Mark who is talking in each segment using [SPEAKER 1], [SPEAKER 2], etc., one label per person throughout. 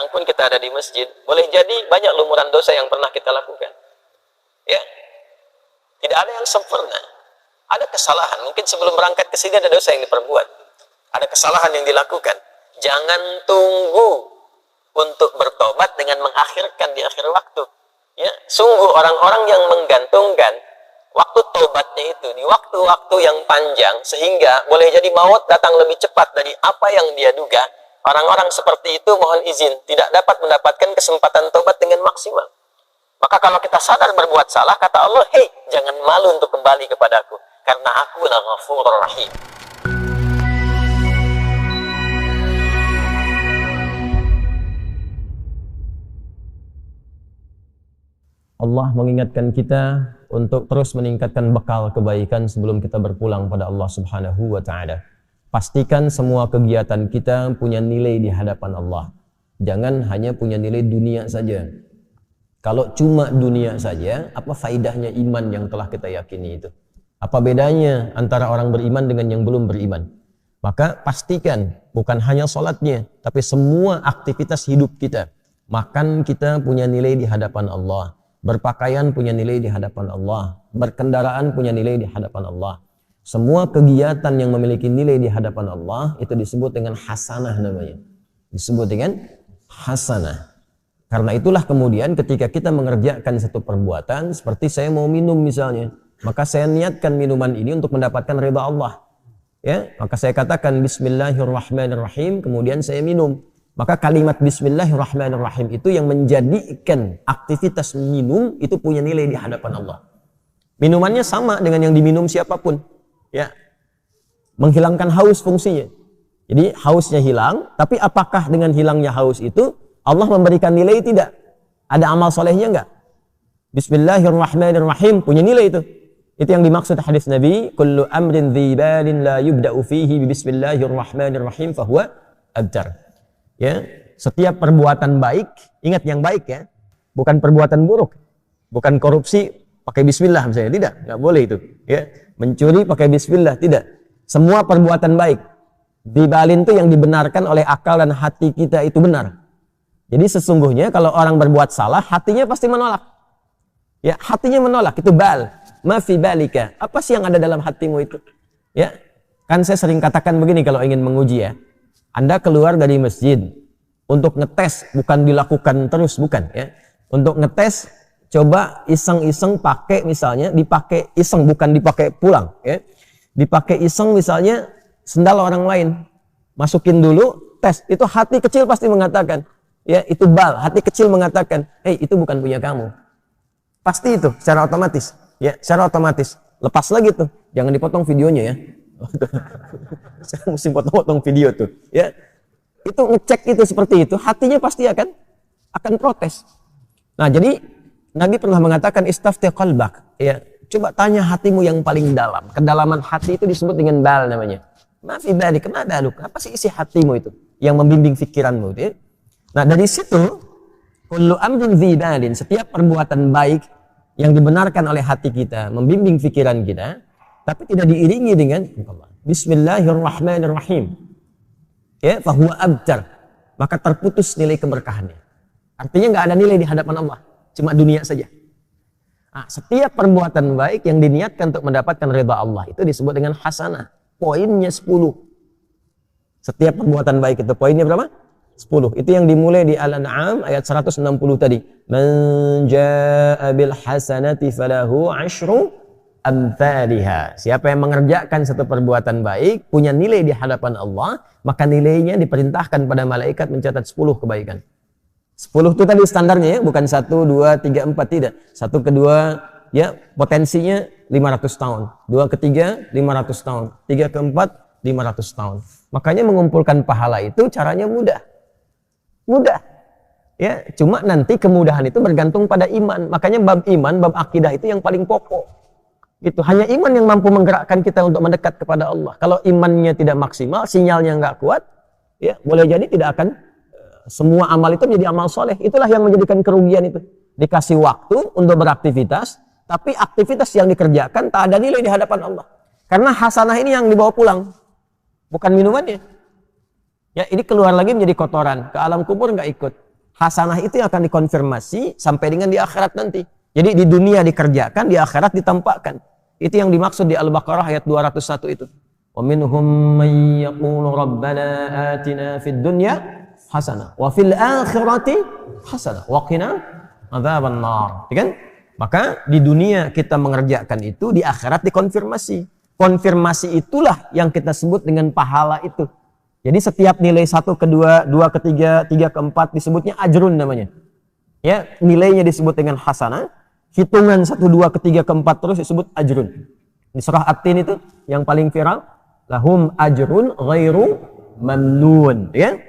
[SPEAKER 1] sekarang pun kita ada di masjid, boleh jadi banyak lumuran dosa yang pernah kita lakukan. Ya, tidak ada yang sempurna. Ada kesalahan, mungkin sebelum berangkat ke sini ada dosa yang diperbuat, ada kesalahan yang dilakukan. Jangan tunggu untuk bertobat dengan mengakhirkan di akhir waktu. Ya, sungguh orang-orang yang menggantungkan waktu tobatnya itu di waktu-waktu yang panjang, sehingga boleh jadi maut datang lebih cepat dari apa yang dia duga. Orang-orang seperti itu mohon izin tidak dapat mendapatkan kesempatan tobat dengan maksimal. Maka kalau kita sadar berbuat salah, kata Allah, hei, jangan malu untuk kembali kepadaku, karena aku la Ghafurur Rahim. Allah mengingatkan kita untuk terus meningkatkan bekal kebaikan sebelum kita berpulang pada Allah Subhanahu wa Ta'ala. Pastikan semua kegiatan kita punya nilai di hadapan Allah. Jangan hanya punya nilai dunia saja. Kalau cuma dunia saja, apa faidahnya iman yang telah kita yakini itu? Apa bedanya antara orang beriman dengan yang belum beriman? Maka pastikan bukan hanya sholatnya, tapi semua aktivitas hidup kita. Makan kita punya nilai di hadapan Allah. Berpakaian punya nilai di hadapan Allah. Berkendaraan punya nilai di hadapan Allah. Semua kegiatan yang memiliki nilai di hadapan Allah itu disebut dengan hasanah namanya. Disebut dengan hasanah. Karena itulah kemudian ketika kita mengerjakan satu perbuatan, seperti saya mau minum misalnya, maka saya niatkan minuman ini untuk mendapatkan ridha Allah. Ya, maka saya katakan Bismillahirrahmanirrahim, kemudian saya minum. Maka kalimat Bismillahirrahmanirrahim itu yang menjadikan aktivitas minum itu punya nilai di hadapan Allah. Minumannya sama dengan yang diminum siapapun. Ya, menghilangkan haus fungsinya. Jadi hausnya hilang, tapi apakah dengan hilangnya haus itu Allah memberikan nilai tidak? Ada amal solehnya enggak? Bismillahirrahmanirrahim punya nilai itu. Itu yang dimaksud hadis Nabi, kullu amrin dzibalin la yubda'u fihi bismillahirrahmanirrahim fahuwa abtar. Ya, setiap perbuatan baik, ingat yang baik ya, bukan perbuatan buruk, bukan korupsi pakai bismillah misalnya, tidak, nggak boleh itu. Ya, mencuri pakai bismillah, tidak. Semua perbuatan baik, dibalin itu yang dibenarkan oleh akal dan hati kita itu benar. Jadi sesungguhnya kalau orang berbuat salah, hatinya pasti menolak. Ya, hatinya menolak, itu bal, ma fi balika, apa sih yang ada dalam hatimu itu? Ya, kan saya sering katakan begini kalau ingin menguji ya. Anda keluar dari masjid untuk ngetes, bukan dilakukan terus, bukan ya. Untuk ngetes, coba iseng-iseng pakai misalnya, dipakai iseng, bukan dipakai pulang ya. Dipakai iseng misalnya sendal orang lain. Masukin dulu, tes. Itu hati kecil pasti mengatakan, ya itu bal, hati kecil mengatakan, hei itu bukan punya kamu. Pasti itu, secara otomatis. Ya, secara otomatis. Lepas lagi tuh, jangan dipotong videonya ya. Saya mesti potong-potong video tuh ya, itu ngecek itu seperti itu, hatinya pasti akan protes. Nah jadi Nabi pernah mengatakan istafti qalbak ya, coba tanya hatimu yang paling dalam. Kedalaman hati itu disebut dengan bal namanya. Mafi balik, kenapa lu? Apa sih isi hatimu itu yang membimbing pikiranmu ya? Nah dari situ kullu amrin dzibalin, setiap perbuatan baik yang dibenarkan oleh hati kita, membimbing pikiran kita, tapi tidak diiringi dengan Bismillahirrahmanirrahim. Ya, fahuwa abtar. Maka terputus nilai keberkahannya. Artinya nggak ada nilai di hadapan Allah, cuma dunia saja. Nah, setiap perbuatan baik yang diniatkan untuk mendapatkan ridha Allah itu disebut dengan hasanah. Poinnya 10. Setiap perbuatan baik itu poinnya berapa? 10. Itu yang dimulai di Al-An'am ayat 160 tadi. Man jaa'a bil hasanati falahu 'asyru amthaliha. Siapa yang mengerjakan satu perbuatan baik, punya nilai di hadapan Allah, maka nilainya diperintahkan pada malaikat mencatat 10 kebaikan. 10 itu tadi standarnya ya, bukan 1, 2, 3, 4, tidak. 1 ke 2 ya potensinya 500 tahun. 2 ke 3 500 tahun. 3 ke 4 500 tahun. Makanya mengumpulkan pahala itu caranya mudah. Mudah. Ya, cuma nanti kemudahan itu bergantung pada iman. Makanya bab iman, bab akidah itu yang paling pokok. Itu hanya iman yang mampu menggerakkan kita untuk mendekat kepada Allah. Kalau imannya tidak maksimal, sinyalnya nggak kuat, ya boleh jadi tidak akan semua amal itu menjadi amal soleh. Itulah yang menjadikan kerugian itu. Dikasih waktu untuk beraktivitas, tapi aktivitas yang dikerjakan tak ada nilai di hadapan Allah. Karena hasanah ini yang dibawa pulang, bukan minumannya. Ya ini keluar lagi menjadi kotoran, ke alam kubur nggak ikut. Hasanah itu yang akan dikonfirmasi sampai dengan di akhirat nanti. Jadi di dunia dikerjakan, di akhirat ditampakkan. Itu yang dimaksud di Al-Baqarah ayat 201 itu. Wa minhum man yaqulu rabbana atina fid dunya hasanah wa fil akhirati hasanah wa qina adzaban nar. Kan? Maka di dunia kita mengerjakan itu, di akhirat dikonfirmasi. Konfirmasi itulah yang kita sebut dengan pahala itu. Jadi setiap nilai 1 ke 2, 2 ke 3, 3 ke 4 disebutnya ajrun namanya. Ya, nilainya disebut dengan hasanah. Hitungan 1, 2 ke 3 ke 4 terus disebut ajrun. Di surah At-Tin itu yang paling viral, lahum ajrun ghairu mamnun, ya.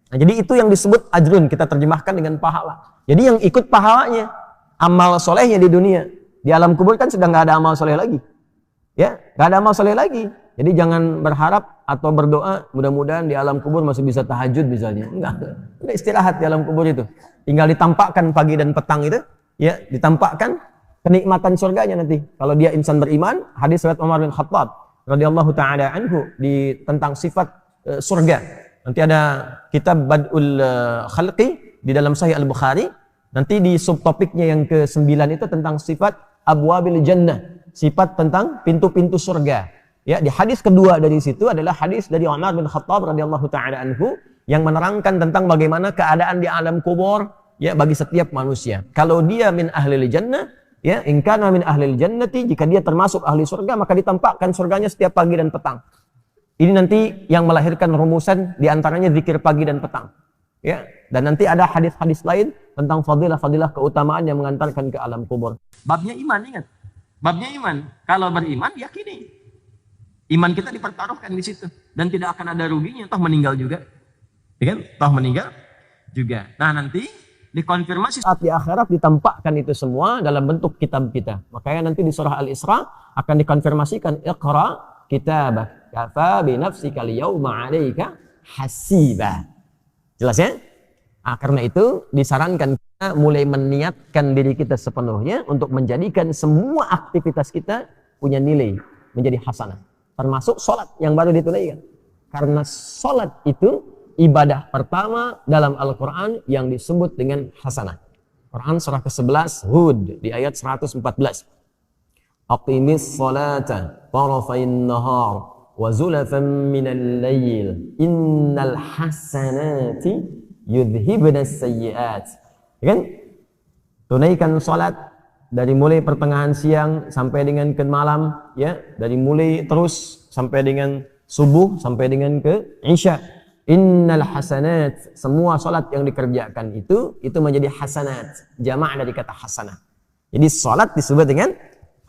[SPEAKER 1] Nah, jadi itu yang disebut ajrun, kita terjemahkan dengan pahala. Jadi yang ikut pahalanya, amal solehnya di dunia. Di alam kubur kan sudah nggak ada amal soleh lagi. Ya, nggak ada amal soleh lagi. Jadi jangan berharap atau berdoa mudah-mudahan di alam kubur masih bisa tahajud misalnya. Enggak. Udah istirahat di alam kubur itu. Tinggal ditampakkan pagi dan petang itu, ya, ditampakkan kenikmatan surganya nanti. Kalau dia insan beriman, hadis riwayat Umar bin Khattab radhiyallahu taala anhu tentang sifat surga. Nanti ada kitab Bad'ul Khalqi di dalam Sahih Al-Bukhari. Nanti di subtopiknya yang ke-9 itu tentang sifat abwabil jannah, sifat tentang pintu-pintu surga. Ya, di hadis kedua dari situ adalah hadis dari Umar bin Khattab radhiyallahu taala anhu yang menerangkan tentang bagaimana keadaan di alam kubur ya bagi setiap manusia. Kalau dia min ahlil jannah, ya, in kana min ahlil jannati, jika dia termasuk ahli surga maka ditampakkan surganya setiap pagi dan petang. Ini nanti yang melahirkan rumusan di antaranya zikir pagi dan petang. Ya, dan nanti ada hadis-hadis lain tentang fadilah-fadilah keutamaan yang mengantarkan ke alam kubur. Babnya iman, ingat. Babnya iman. Kalau beriman yakini. Iman kita dipertaruhkan di situ dan tidak akan ada ruginya, toh meninggal juga. Ya kan? Toh meninggal juga. Nah, nanti dikonfirmasi saat di akhirat ditampakkan itu semua dalam bentuk kitab kita. Makanya nanti di surah Al-Isra akan dikonfirmasikan iqra kitabak kafa bi nafsika al-yawma 'alaika hasiba. Jelas ya? Nah, karena itu disarankan kita mulai meniatkan diri kita sepenuhnya untuk menjadikan semua aktivitas kita punya nilai, menjadi hasanah. Termasuk sholat yang baru ditunaikan. Karena sholat itu ibadah pertama dalam Al-Quran yang disebut dengan hasanah. Quran surah ke-11 Hud di ayat 114. Aqimis sholata tarafain nahar wa zulafan minal layl innal hasanati yudhibnas sayyiat. Kan? Tunaikan sholat dari mulai pertengahan siang sampai dengan ke malam, ya, dari mulai terus sampai dengan subuh sampai dengan ke isya. Innal hasanat, semua salat yang dikerjakan itu menjadi hasanat, jamak dari kata hasanah. Jadi salat disebut dengan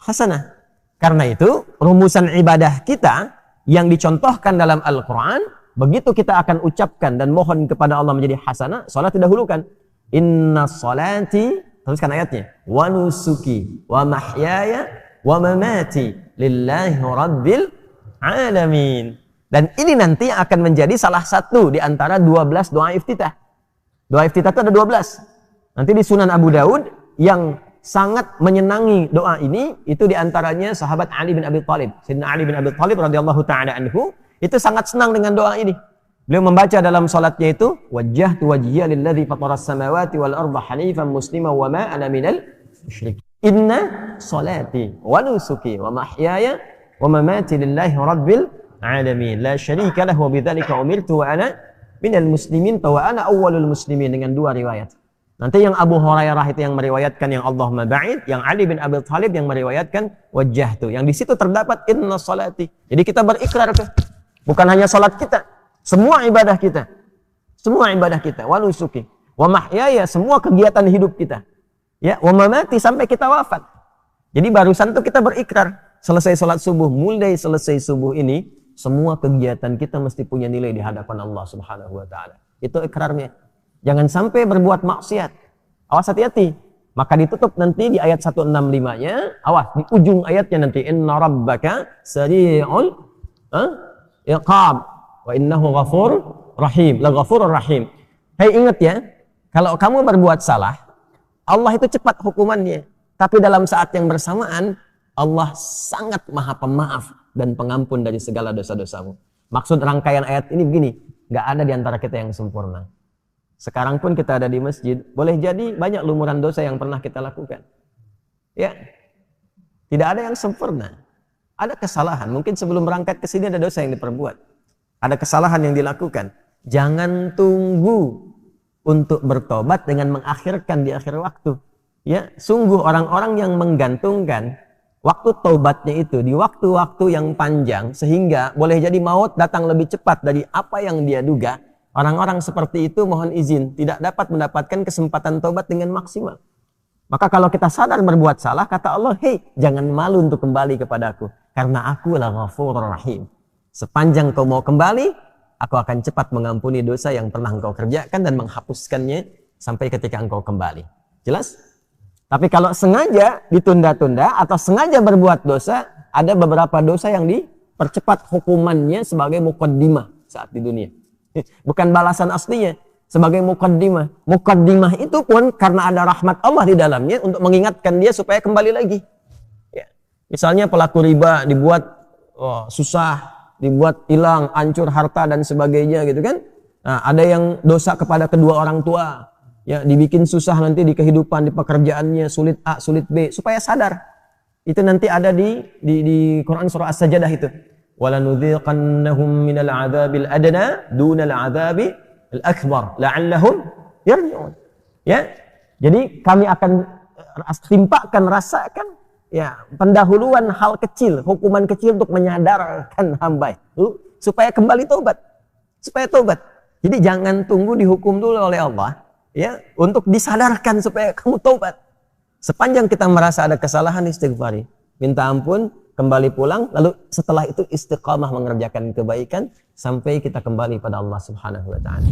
[SPEAKER 1] hasanah. Karena itu rumusan ibadah kita yang dicontohkan dalam Al-Qur'an, begitu kita akan ucapkan dan mohon kepada Allah menjadi hasanah, salat didahulukan. Inna salati, teruskan ayatnya, wa nusuki wa mahyaya wa mamati lillahi rabbil alamin. Dan ini nanti akan menjadi salah satu di antara 12 doa iftitah. Doa iftitah itu ada 12. Nanti di Sunan Abu Daud yang sangat menyenangi doa ini itu di antaranya sahabat Ali bin Abi Thalib. Sayyidina Ali bin Abi Thalib radhiyallahu taala anhu itu sangat senang dengan doa ini. Beliau membaca dalam salatnya itu wajjahtu wajhiya lilladzi fataras samawati wal arda hanifan musliman wa ma ana minal musyrikin. Inna salati wa nusuki wa mahyaya wa mamati lillahi rabbil alamin la syarika lahu wa bidzalika umirtu wa ana minal muslimin wa ana awwalul muslimin, dengan dua riwayat. Nanti yang Abu Hurairah itu yang meriwayatkan yang Allahumma ba'id, yang Ali bin Abi Thalib yang meriwayatkan wajjahtu. Yang di situ terdapat inna salati. Jadi kita berikrar tuh. Bukan hanya salat kita, semua ibadah kita, wa nusuki, wa mahyaya, semua kegiatan hidup kita, ya, wa mamati, sampai kita wafat. Jadi barusan tuh kita berikrar, selesai sholat subuh, mulai selesai subuh ini, semua kegiatan kita mesti punya nilai di hadapan Allah Subhanahu wa Ta'ala. Itu ikrarnya. Jangan sampai berbuat maksiat. Awas, hati-hati. Maka ditutup nanti di ayat 165-nya, awas di ujung ayatnya nanti, inna rabbaka sari'ul iqab wa innahu ghafur rahim, la ghafurur rahim. Hei, ingat ya, kalau kamu berbuat salah, Allah itu cepat hukumannya. Tapi dalam saat yang bersamaan, Allah sangat maha pemaaf dan pengampun dari segala dosa-dosamu. Maksud rangkaian ayat ini begini, gak ada di antara kita yang sempurna. Sekarang pun kita ada di masjid, boleh jadi banyak lumuran dosa yang pernah kita lakukan. Ya, tidak ada yang sempurna. Ada kesalahan. Mungkin sebelum berangkat ke sini ada dosa yang diperbuat. Ada kesalahan yang dilakukan. Jangan tunggu untuk bertobat dengan mengakhirkan di akhir waktu. Ya, sungguh orang-orang yang menggantungkan waktu taubatnya itu di waktu-waktu yang panjang sehingga boleh jadi maut datang lebih cepat dari apa yang dia duga. Orang-orang seperti itu mohon izin tidak dapat mendapatkan kesempatan taubat dengan maksimal. Maka kalau kita sadar berbuat salah, kata Allah, hei, jangan malu untuk kembali kepadaku. Karena aku adalah Ghafurur Rahim. Sepanjang kau mau kembali, aku akan cepat mengampuni dosa yang pernah engkau kerjakan dan menghapuskannya sampai ketika engkau kembali. Jelas? Tapi kalau sengaja ditunda-tunda atau sengaja berbuat dosa, ada beberapa dosa yang dipercepat hukumannya sebagai muqaddimah saat di dunia. Bukan balasan aslinya, sebagai muqaddimah. Muqaddimah itu pun karena ada rahmat Allah di dalamnya untuk mengingatkan dia supaya kembali lagi. Ya. Misalnya pelaku riba dibuat susah, dibuat hilang, hancur harta dan sebagainya gitu kan. Nah, ada yang dosa kepada kedua orang tua, ya dibikin susah nanti di kehidupan, di pekerjaannya, sulit A, sulit B, supaya sadar. Itu nanti ada di Quran surah As-Sajdah itu. وَلَنُذِيقَنَّهُمْ مِنَ الْعَذَابِ الْأَدْنَى دُونَ الْعَذَابِ الْأَكْبَرِ لَعَلَّهُمْ يَرْجِعُونَ. Ya, jadi kami akan rasakan ya pendahuluan hal kecil, hukuman kecil untuk menyadarkan hamba itu supaya kembali tobat, supaya tobat. Jadi jangan tunggu dihukum dulu oleh Allah, ya, untuk disadarkan supaya kamu tobat. Sepanjang kita merasa ada kesalahan, istighfari, minta ampun, kembali pulang, lalu setelah itu istiqamah mengerjakan kebaikan sampai kita kembali pada Allah Subhanahu wa taala.